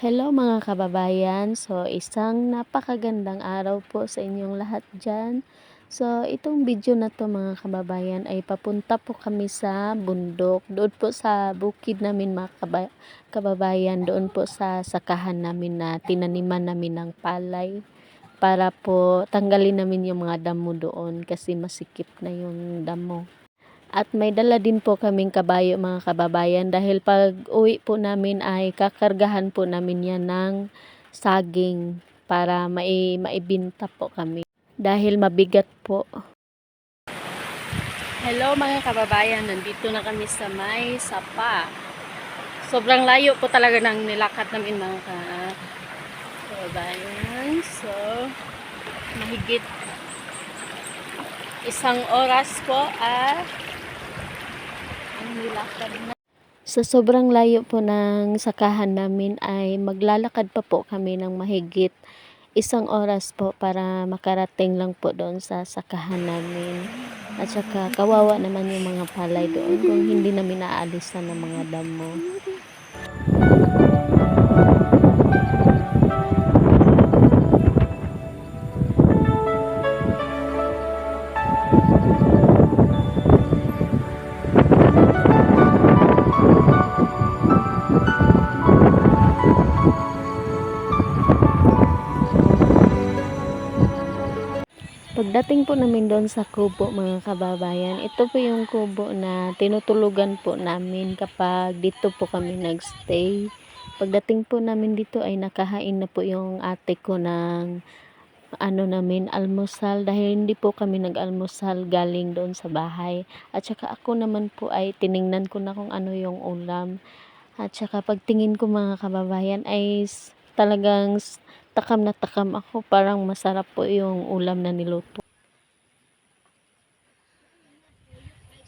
Hello mga kababayan. So, isang napakagandang araw po sa inyong lahat dyan. So, itong video na to mga kababayan ay papunta po kami sa bundok. Doon po sa bukid namin mga kababayan. Doon po sa sakahan namin na tinaniman namin ng palay. Para po tanggalin namin yung mga damo doon kasi masikip na yung damo. At may dala din po kaming kabayo mga kababayan dahil pag uwi po namin ay kakargahan po namin yan ng saging para maibinta po kami. Dahil mabigat po. Hello mga kababayan, nandito na kami sa may sapa. Sobrang layo po talaga ng nilakad namin mga kababayan. So, mahigit isang oras po sa sobrang layo po ng sakahan namin ay maglalakad pa po kami ng mahigit isang oras po para makarating lang po doon sa sakahan namin. At saka kawawa naman yung mga palay doon kung hindi namin naalisan ng mga damo. Pagdating po namin doon sa kubo mga kababayan, ito po yung kubo na tinutulugan po namin kapag dito po kami nagstay. Pagdating po namin dito ay nakahain na po yung ate ko ng almusal dahil hindi po kami nag-almusal galing doon sa bahay. At saka ako naman po ay tiningnan ko na kung ano yung ulam. At saka pagtingin ko mga kababayan ay talagang takam na takam ako, parang masarap po yung ulam na niluto.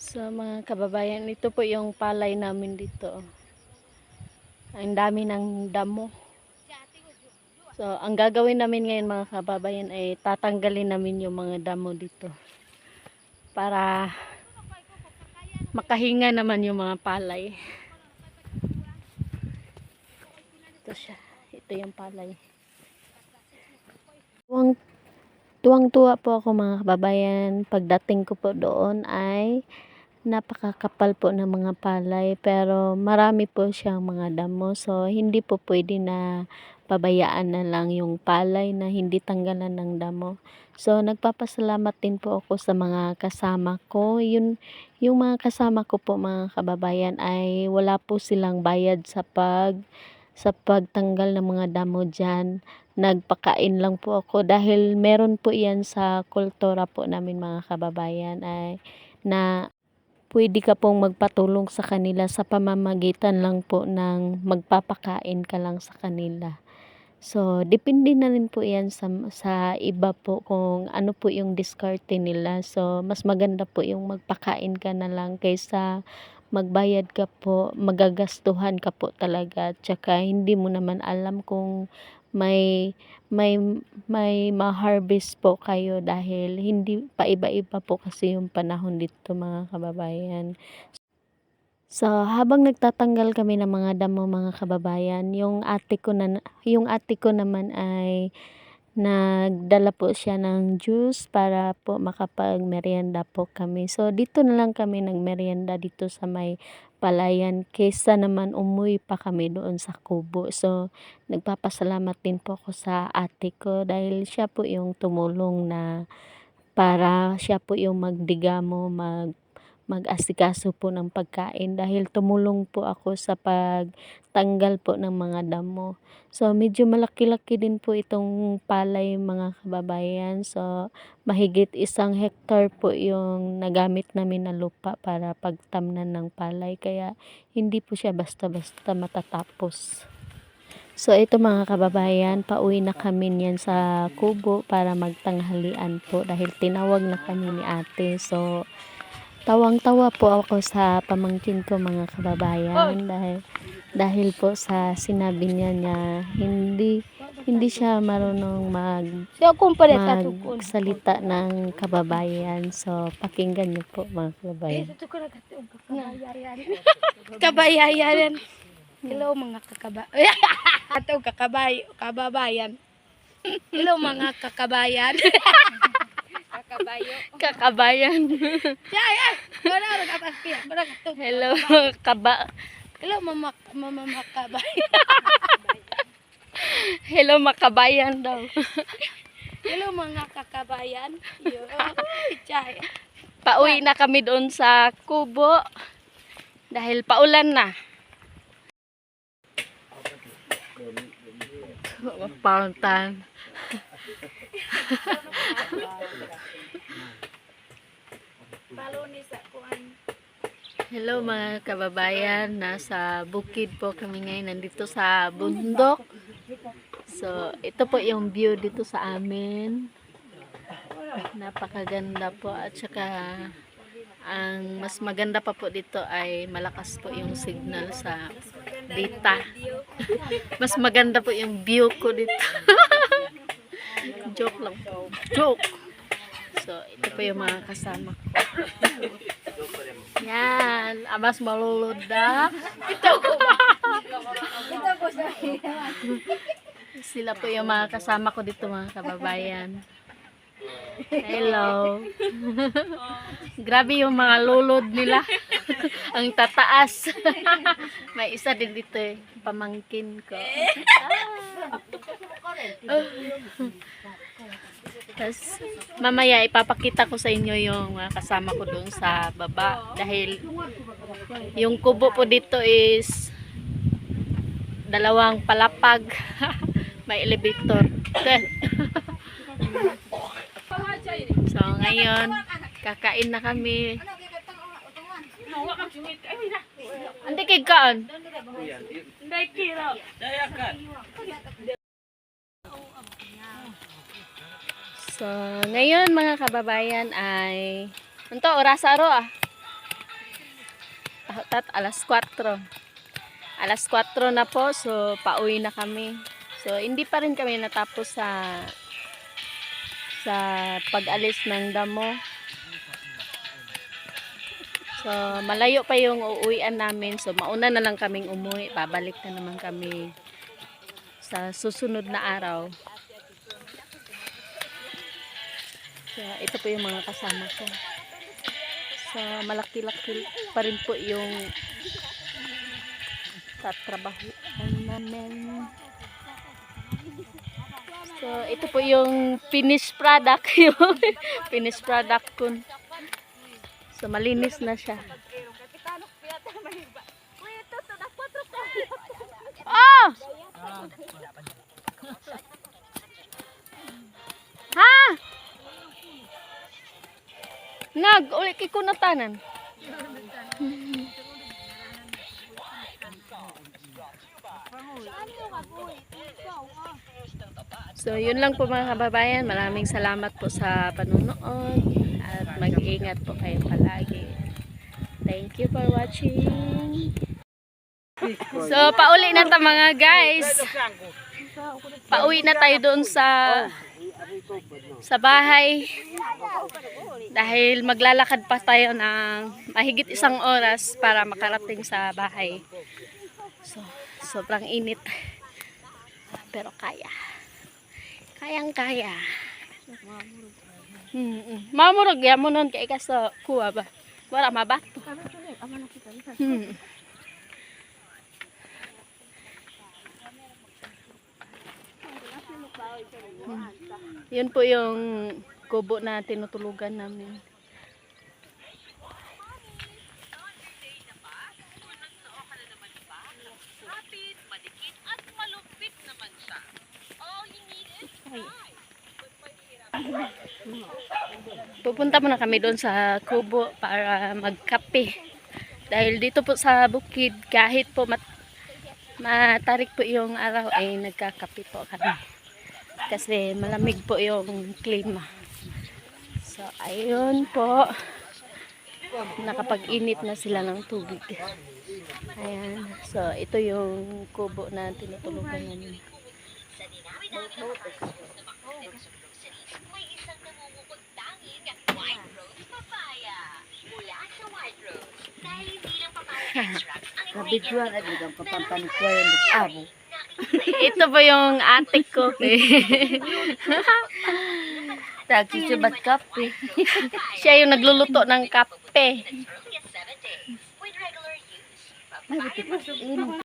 So mga kababayan, ito po yung palay namin dito. Ang dami ng damo. So ang gagawin namin ngayon mga kababayan ay tatanggalin namin yung mga damo dito. Para makahinga naman yung mga palay. Ito siya. Ito yung palay. Tuwang-tuwa po ako mga kababayan. Pagdating ko po doon ay napakakapal po ng mga palay pero marami po siyang mga damo. So hindi po pwede na pabayaan na lang yung palay na hindi tanggalan ng damo. So nagpapasalamat din po ako sa mga kasama ko. Yung mga kasama ko po mga kababayan ay wala po silang bayad sa pagtanggal ng mga damo dyan. Nagpakain lang po ako dahil meron po yan sa kultura po namin mga kababayan ay na pwede ka pong magpatulong sa kanila sa pamamagitan lang po ng magpapakain ka lang sa kanila. So, depende na rin po yan sa iba po kung ano po yung diskarte nila. So, mas maganda po yung magpakain ka na lang kaysa magbayad ka po, magagastuhan ka po talaga. Tsaka hindi mo naman alam kung may may ma-harvest po kayo dahil hindi pa iba-iba po kasi yung panahon dito mga kababayan. So, habang nagtatanggal kami ng mga damo mga kababayan, yung ate ko naman ay nagdala po siya ng juice para po makapag-merienda po kami. So, dito na lang kami nagmerienda dito sa may palayan kaysa naman umuwi pa kami doon sa kubo. So, nagpapasalamat din po ako sa ate ko dahil siya po yung tumulong na para siya po yung magdigamo, mag-asikaso po ng pagkain dahil tumulong po ako sa pagtanggal po ng mga damo. So medyo malaki-laki din po itong palay mga kababayan. So mahigit 1 hektar po yung nagamit namin na lupa para pagtamnan ng palay. Kaya hindi po siya basta-basta matatapos. So ito mga kababayan, pauwi na kami niyan sa kubo para magtanghalian po dahil tinawag na kami ni ate. So tawang-tawa po ako sa pamangkin ko mga kababayan dahil po sa sinabi niya hindi siya marunong magsalita ng kababayan. So pakinggan niyo po mga kababayan. Kabayayan. Hello mga kakaba. Ato kababayan. Hello mga kakabayan. Kakabayan. Wala ra kapaspiya. Wala ka to. Hello, kaba. Hello mama kabayan. Hello, makabayan daw. Hello mga kakabayan. Yo. Chay. Pauwi na kami doon sa kubo. Dahil paulan na. Paulan. Baloni sa kuan. Hello mga kababayan, nasa bukid po kami ngayon, nandito sa bundok. So, ito po yung view dito sa amin. Napakaganda po at saka ang mas maganda pa po dito ay malakas po yung signal sa data. Mas maganda po yung view ko dito. Joke lang po. Joke! So, ito po yung mga kasama ko. Yan, amas maluluda. Sila po yung mga kasama ko dito mga kababayan. Hello. Grabe yung mga lulod nila. Ang tataas. May isa din dito eh, pamangkin ko. Tapos, mamaya ipapakita ko sa inyo yung mga kasama ko doon sa baba. Dahil yung kubo po dito is dalawang palapag. May elevator. So, ngayon, kakain na kami. Andi kay kaan? So, ngayon mga kababayan ay anto oras aro alas 4. Alas 4 na po, so pauwi na kami. So, hindi pa rin kami natapos sa pag-alis ng damo. So, malayo pa yung uuwian namin. So, mauna na lang kaming umuwi. Pabalik na naman kami sa susunod na araw. So, ito po yung mga kasama ko. So, malaki-laki pa rin po yung tatrabahuan namin. So, ito po yung finished product. Yung finished product ko. So, malinis na siya. Oh! Ha? Uli kay kunatanan. So, yun lang po mga kababayan. Maraming salamat po sa panunood at mag-iingat po kayo palagi. Thank you for watching. So, pauli na ta mga guys. Pauwi na tayo doon sa bahay. Dahil maglalakad pa tayo ng mahigit 1 oras para makarating sa bahay. So, sobrang init. Pero kaya. Kayang-kaya. Mamurog ya mo nun kay kaso kuha ba? Wala mabato. Yun po yung kubo na tinutulugan namin. Pupunta muna kami doon sa kubo para magkape. Dahil dito po sa bukid, kahit po matarik po yung araw ay nagkakape po kami. Kasi malamig po yung klima. So, ayun po. Nakapag-init na sila ng tubig. Ayan. So, ito yung kubo na tinutulugan namin. Nabidjuan at ligang kapampanikuan ng abo. Ito po yung ate ko. Nagsusubat kape. Siya yung nagluluto ng kape.